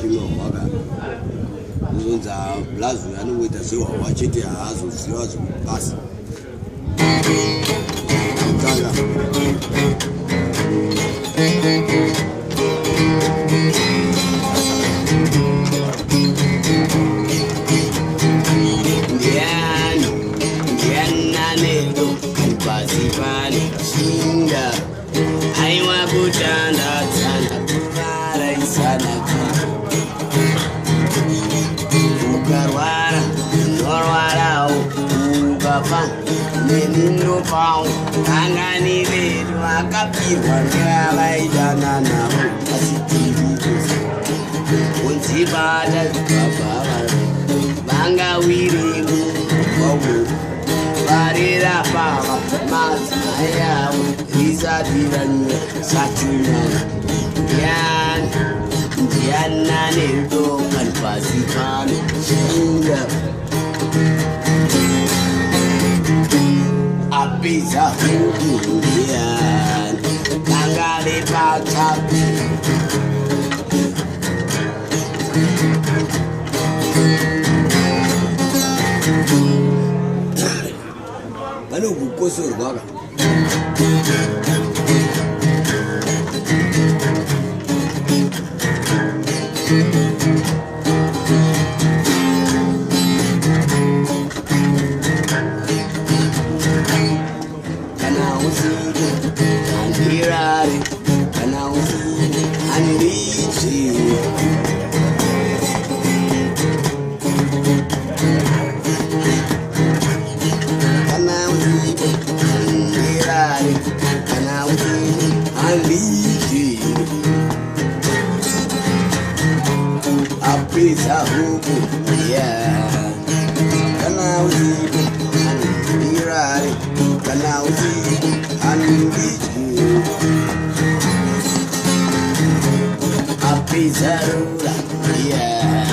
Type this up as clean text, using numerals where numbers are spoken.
finga waka uzonza blazu yanoita zviwawachete haazoziva zvokupasa kutanga Shinda, I want to dance, Ukarwara, Norwara, Ukapa, Menino Pound, Anganile, Makapi, Wanganana, Untibada, Banga Wiri, Barira Pava, Mazaya, Lisa Divan, Satuna, Yan, Diana Nildo, and Pasipan, Shinga, a pizza, Yan, Tangale Pachapi. Ano bukoso baga kana usi andirare kana usi anirichi Pizza huku, yeah. Kana usiku, anirari. Kana usiku, aniriki. A pizza rula, yeah.